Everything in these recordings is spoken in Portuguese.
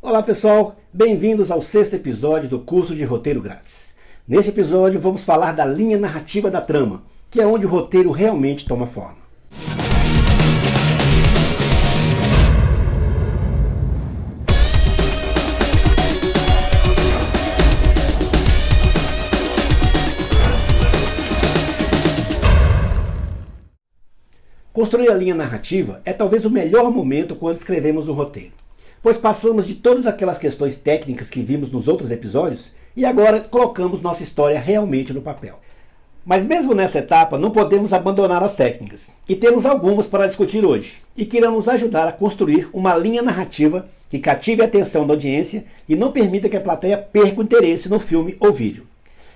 Olá pessoal, bem-vindos ao 6º episódio do curso de roteiro grátis. Neste episódio vamos falar da linha narrativa da trama, que é onde o roteiro realmente toma forma. Construir a linha narrativa é talvez o melhor momento quando escrevemos um roteiro, pois passamos de todas aquelas questões técnicas que vimos nos outros episódios e agora colocamos nossa história realmente no papel. Mas mesmo nessa etapa não podemos abandonar as técnicas, e temos algumas para discutir hoje, e que irão nos ajudar a construir uma linha narrativa que cative a atenção da audiência e não permita que a plateia perca o interesse no filme ou vídeo.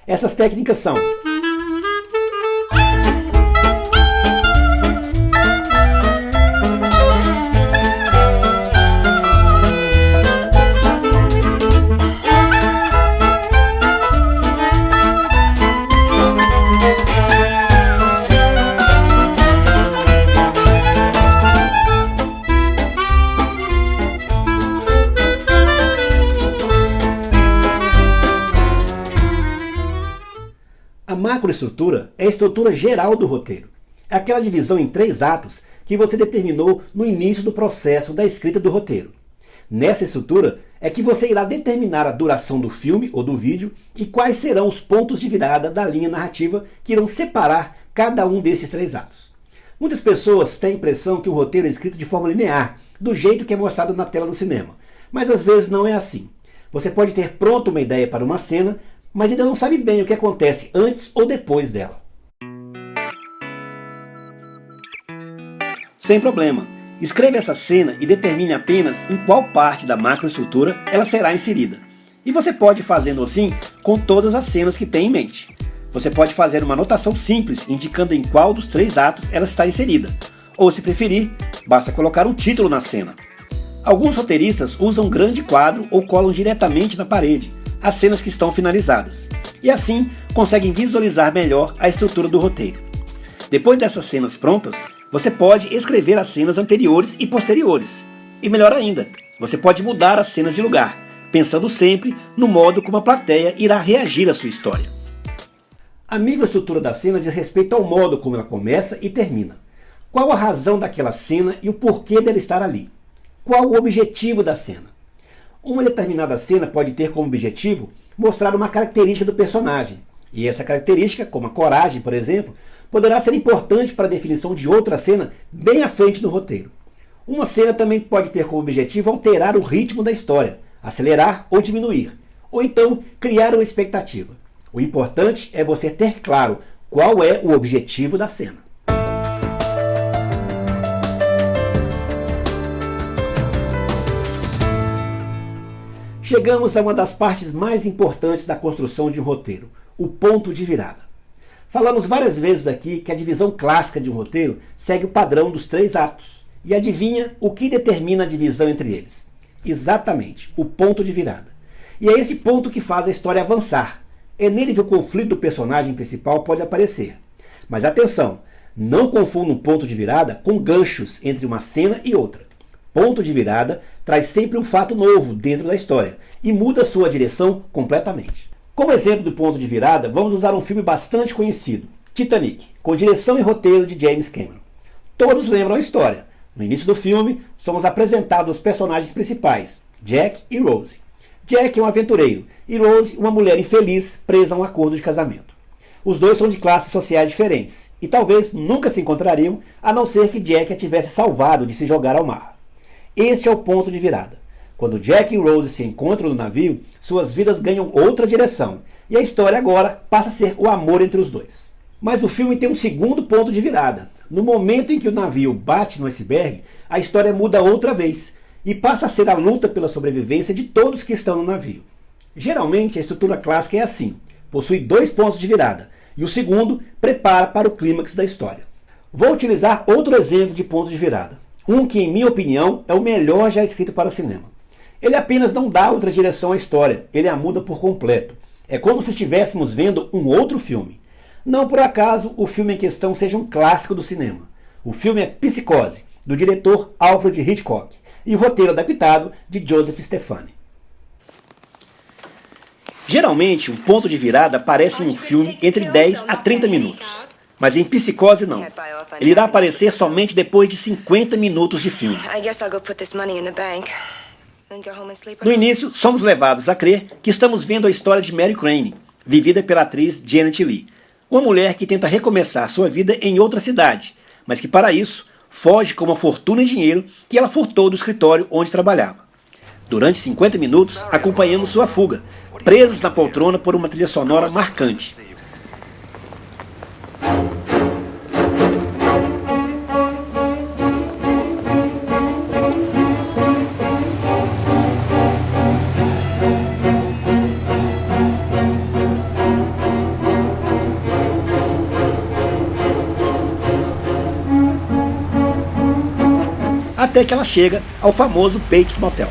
Essas técnicas são: a macroestrutura é a estrutura geral do roteiro. É aquela divisão em 3 atos que você determinou no início do processo da escrita do roteiro. Nessa estrutura é que você irá determinar a duração do filme ou do vídeo e quais serão os pontos de virada da linha narrativa que irão separar cada um desses 3 atos. Muitas pessoas têm a impressão que o roteiro é escrito de forma linear, do jeito que é mostrado na tela do cinema. Mas às vezes não é assim. Você pode ter pronto uma ideia para uma cena, mas ainda não sabe bem o que acontece antes ou depois dela. Sem problema, escreva essa cena e determine apenas em qual parte da macroestrutura ela será inserida. E você pode ir fazendo assim com todas as cenas que tem em mente. Você pode fazer uma anotação simples indicando em qual dos 3 atos ela está inserida. Ou, se preferir, basta colocar um título na cena. Alguns roteiristas usam um grande quadro ou colam diretamente na parede as cenas que estão finalizadas, e assim conseguem visualizar melhor a estrutura do roteiro. Depois dessas cenas prontas, você pode escrever as cenas anteriores e posteriores. E melhor ainda, você pode mudar as cenas de lugar, pensando sempre no modo como a plateia irá reagir à sua história. A microestrutura da cena diz respeito ao modo como ela começa e termina. Qual a razão daquela cena e o porquê dela estar ali? Qual o objetivo da cena? Uma determinada cena pode ter como objetivo mostrar uma característica do personagem, e essa característica, como a coragem, por exemplo, poderá ser importante para a definição de outra cena bem à frente no roteiro. Uma cena também pode ter como objetivo alterar o ritmo da história, acelerar ou diminuir, ou então criar uma expectativa. O importante é você ter claro qual é o objetivo da cena. Chegamos a uma das partes mais importantes da construção de um roteiro, o ponto de virada. Falamos várias vezes aqui que a divisão clássica de um roteiro segue o padrão dos 3 atos. E adivinha o que determina a divisão entre eles? Exatamente, o ponto de virada. E é esse ponto que faz a história avançar. É nele que o conflito do personagem principal pode aparecer. Mas atenção, não confunda um ponto de virada com ganchos entre uma cena e outra. Ponto de virada traz sempre um fato novo dentro da história e muda sua direção completamente. Como exemplo do ponto de virada, vamos usar um filme bastante conhecido, Titanic, com direção e roteiro de James Cameron. Todos lembram a história. No início do filme, somos apresentados os personagens principais, Jack e Rose. Jack é um aventureiro e Rose uma mulher infeliz presa a um acordo de casamento. Os dois são de classes sociais diferentes e talvez nunca se encontrariam, a não ser que Jack a tivesse salvado de se jogar ao mar. Este é o ponto de virada. Quando Jack e Rose se encontram no navio, suas vidas ganham outra direção, e a história agora passa a ser o amor entre os dois. Mas o filme tem um segundo ponto de virada. No momento em que o navio bate no iceberg, a história muda outra vez, e passa a ser a luta pela sobrevivência de todos que estão no navio. Geralmente a estrutura clássica é assim, possui 2 pontos de virada, e o segundo prepara para o clímax da história. Vou utilizar outro exemplo de ponto de virada. Um que, em minha opinião, é o melhor já escrito para o cinema. Ele apenas não dá outra direção à história, ele a muda por completo. É como se estivéssemos vendo um outro filme. Não por acaso o filme em questão seja um clássico do cinema. O filme é Psicose, do diretor Alfred Hitchcock. e o roteiro adaptado de Joseph Stefani. Geralmente, um ponto de virada aparece em um filme entre 10 a 30 minutos. Mas em Psicose não. Ele irá aparecer somente depois de 50 minutos de filme. No início, somos levados a crer que estamos vendo a história de Mary Crane, vivida pela atriz Janet Leigh, uma mulher que tenta recomeçar sua vida em outra cidade, mas que para isso foge com uma fortuna em dinheiro que ela furtou do escritório onde trabalhava. Durante 50 minutos, acompanhamos sua fuga, presos na poltrona por uma trilha sonora marcante. Até que ela chega ao famoso Bates Motel.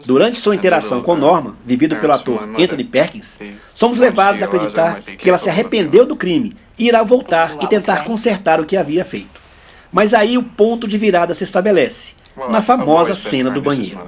Durante sua interação com Norma, vivido pelo ator Anthony Perkins, somos levados a acreditar que ela se arrependeu do crime e irá voltar e tentar consertar o que havia feito. Mas aí o ponto de virada se estabelece, na famosa cena do banheiro.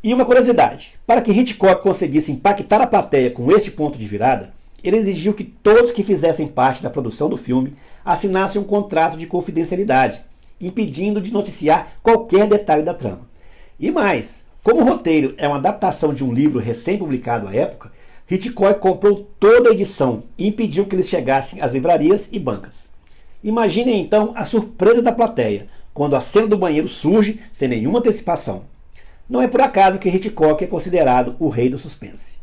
E uma curiosidade, para que Hitchcock conseguisse impactar a plateia com este ponto de virada, ele exigiu que todos que fizessem parte da produção do filme assinassem um contrato de confidencialidade, impedindo de noticiar qualquer detalhe da trama. E mais, como o roteiro é uma adaptação de um livro recém-publicado à época, Hitchcock comprou toda a edição e impediu que eles chegassem às livrarias e bancas. Imaginem então a surpresa da plateia, quando a cena do banheiro surge sem nenhuma antecipação. Não é por acaso que Hitchcock é considerado o rei do suspense.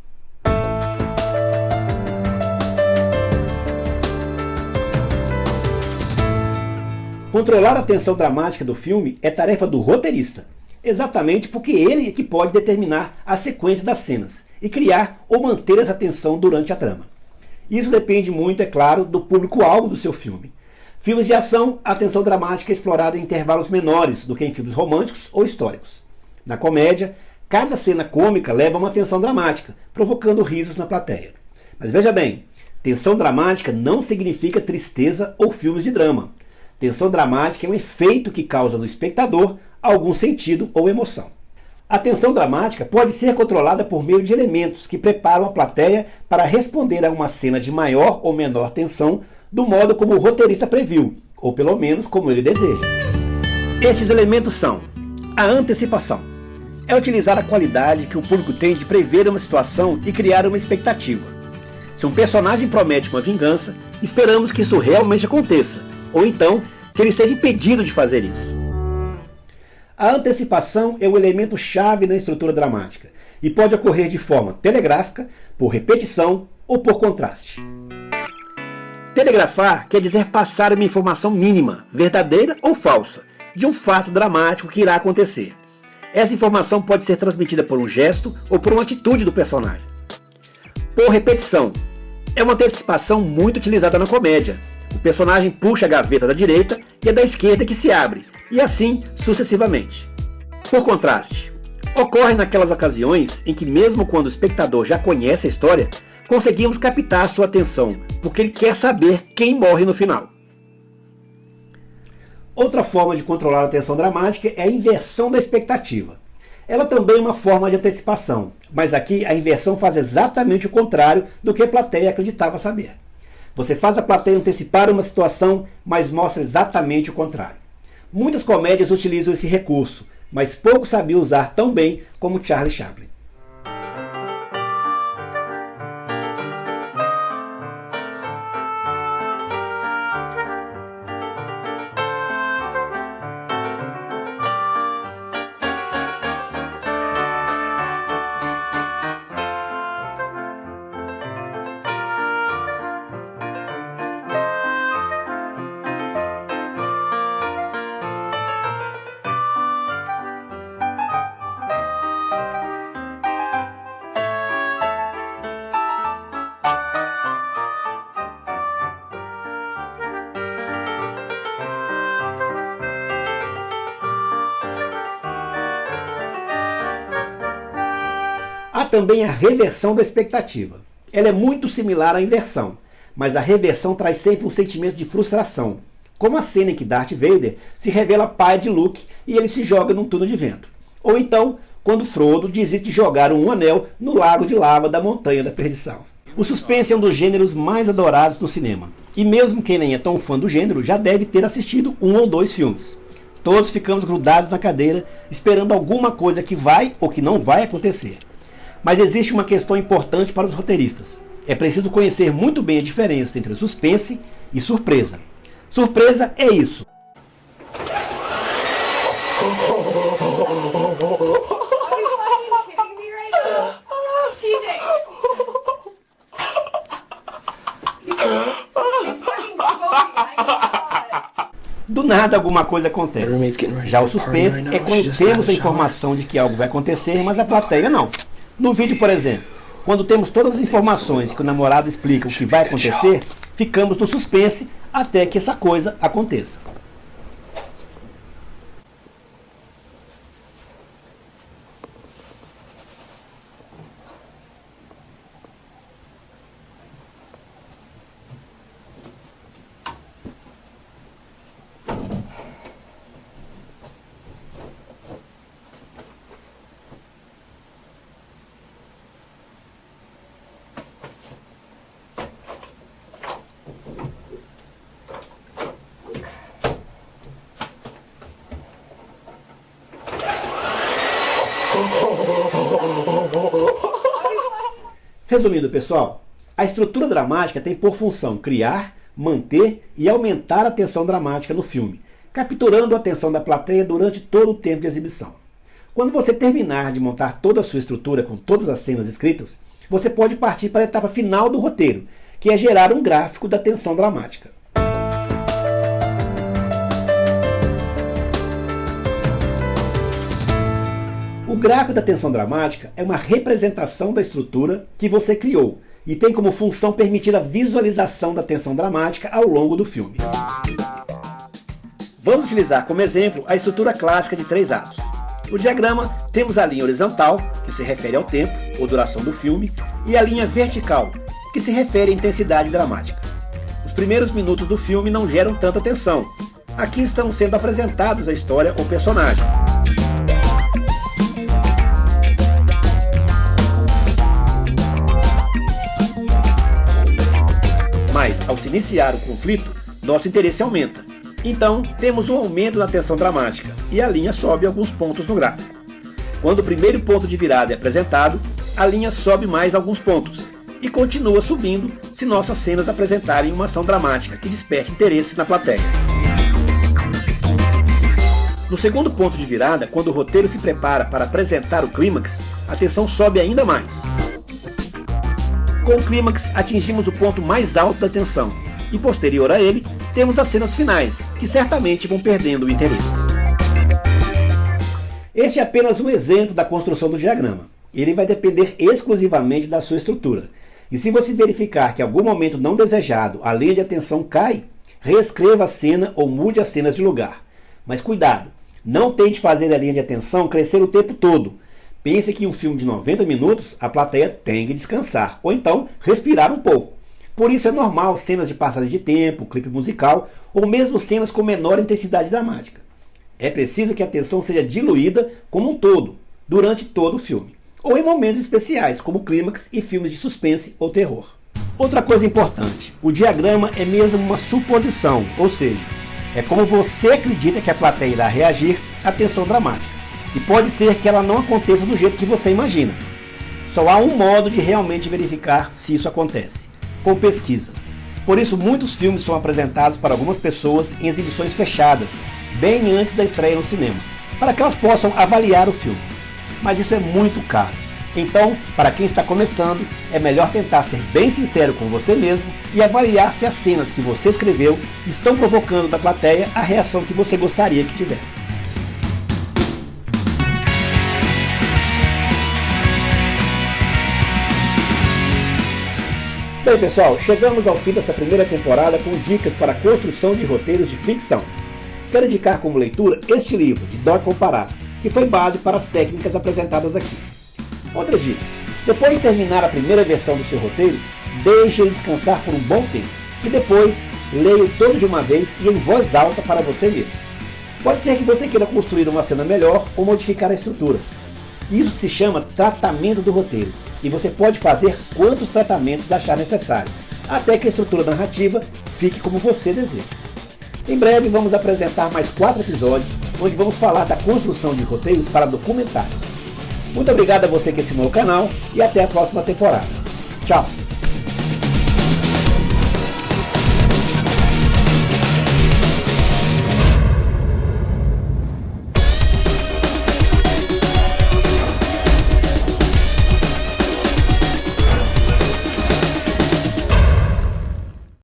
Controlar a tensão dramática do filme é tarefa do roteirista, exatamente porque ele é que pode determinar a sequência das cenas e criar ou manter essa tensão durante a trama. Isso depende muito, é claro, do público-alvo do seu filme. Filmes de ação, a tensão dramática é explorada em intervalos menores do que em filmes românticos ou históricos. Na comédia, cada cena cômica leva a uma tensão dramática, provocando risos na plateia. Mas veja bem, tensão dramática não significa tristeza ou filmes de drama. Tensão dramática é um efeito que causa no espectador algum sentido ou emoção. A tensão dramática pode ser controlada por meio de elementos que preparam a plateia para responder a uma cena de maior ou menor tensão do modo como o roteirista previu, ou pelo menos como ele deseja. Estes elementos são a antecipação. É utilizar a qualidade que o público tem de prever uma situação e criar uma expectativa. Se um personagem promete uma vingança, esperamos que isso realmente aconteça, ou então que ele seja impedido de fazer isso. A antecipação é o elemento chave na estrutura dramática e pode ocorrer de forma telegráfica, por repetição ou por contraste. Telegrafar quer dizer passar uma informação mínima, verdadeira ou falsa, de um fato dramático que irá acontecer. Essa informação pode ser transmitida por um gesto ou por uma atitude do personagem. Por repetição, é uma antecipação muito utilizada na comédia. O personagem puxa a gaveta da direita e a da esquerda que se abre, e assim sucessivamente. Por contraste, ocorre naquelas ocasiões em que, mesmo quando o espectador já conhece a história, conseguimos captar sua atenção, porque ele quer saber quem morre no final. Outra forma de controlar a tensão dramática é a inversão da expectativa. Ela também é uma forma de antecipação, mas aqui a inversão faz exatamente o contrário do que a plateia acreditava saber. Você faz a plateia antecipar uma situação, mas mostra exatamente o contrário. Muitas comédias utilizam esse recurso, mas poucos sabiam usar tão bem como Charlie Chaplin. Há também a reversão da expectativa. Ela é muito similar à inversão, mas a reversão traz sempre um sentimento de frustração, como a cena em que Darth Vader se revela pai de Luke e ele se joga num túnel de vento. Ou então, quando Frodo desiste de jogar um anel no lago de lava da Montanha da Perdição. O suspense é um dos gêneros mais adorados no cinema, e mesmo quem nem é tão fã do gênero já deve ter assistido um ou dois filmes. Todos ficamos grudados na cadeira, esperando alguma coisa que vai ou que não vai acontecer. Mas existe uma questão importante para os roteiristas. É preciso conhecer muito bem a diferença entre suspense e surpresa. Surpresa é isso. Do nada alguma coisa acontece. Já o suspense é quando temos a informação de que algo vai acontecer, mas a plateia não. No vídeo, por exemplo, quando temos todas as informações que o namorado explica o que vai acontecer, ficamos no suspense até que essa coisa aconteça. Resumindo, pessoal, a estrutura dramática tem por função criar, manter e aumentar a tensão dramática no filme, capturando a atenção da plateia durante todo o tempo de exibição. Quando você terminar de montar toda a sua estrutura com todas as cenas escritas, você pode partir para a etapa final do roteiro, que é gerar um gráfico da tensão dramática. O gráfico da tensão dramática é uma representação da estrutura que você criou e tem como função permitir a visualização da tensão dramática ao longo do filme. Vamos utilizar como exemplo a estrutura clássica de 3 atos. No diagrama temos a linha horizontal, que se refere ao tempo ou duração do filme, e a linha vertical, que se refere à intensidade dramática. Os primeiros minutos do filme não geram tanta tensão. Aqui estão sendo apresentados a história ou personagem. Mas, ao se iniciar o conflito, nosso interesse aumenta. Então, temos um aumento na tensão dramática e a linha sobe alguns pontos no gráfico. Quando o primeiro ponto de virada é apresentado, a linha sobe mais alguns pontos e continua subindo se nossas cenas apresentarem uma ação dramática que desperte interesse na plateia. No segundo ponto de virada, quando o roteiro se prepara para apresentar o clímax, a tensão sobe ainda mais. Com o clímax, atingimos o ponto mais alto da tensão, e posterior a ele, temos as cenas finais, que certamente vão perdendo o interesse. Este é apenas um exemplo da construção do diagrama. Ele vai depender exclusivamente da sua estrutura. E se você verificar que em algum momento não desejado a linha de atenção cai, reescreva a cena ou mude as cenas de lugar. Mas cuidado, não tente fazer a linha de atenção crescer o tempo todo. Pense que em um filme de 90 minutos, a plateia tem que descansar, ou então respirar um pouco. Por isso é normal cenas de passagem de tempo, clipe musical, ou mesmo cenas com menor intensidade dramática. É preciso que a tensão seja diluída como um todo, durante todo o filme, ou em momentos especiais, como clímax e filmes de suspense ou terror. Outra coisa importante, o diagrama é mesmo uma suposição, ou seja, é como você acredita que a plateia irá reagir à tensão dramática. E pode ser que ela não aconteça do jeito que você imagina. Só há um modo de realmente verificar se isso acontece, com pesquisa. Por isso, muitos filmes são apresentados para algumas pessoas em exibições fechadas, bem antes da estreia no cinema, para que elas possam avaliar o filme. Mas isso é muito caro. Então, para quem está começando, é melhor tentar ser bem sincero com você mesmo e avaliar se as cenas que você escreveu estão provocando da plateia a reação que você gostaria que tivesse. Bem, pessoal, chegamos ao fim dessa primeira temporada com dicas para a construção de roteiros de ficção. Quero indicar como leitura este livro, de Dor Comparado, que foi base para as técnicas apresentadas aqui. Outra dica: depois de terminar a primeira versão do seu roteiro, deixe ele descansar por um bom tempo e depois leia-o todo de uma vez e em voz alta para você mesmo. Pode ser que você queira construir uma cena melhor ou modificar a estrutura. Isso se chama tratamento do roteiro e você pode fazer quantos tratamentos achar necessário, até que a estrutura narrativa fique como você deseja. Em breve vamos apresentar mais 4 episódios, onde vamos falar da construção de roteiros para documentários. Muito obrigado a você que assinou o canal e até a próxima temporada. Tchau!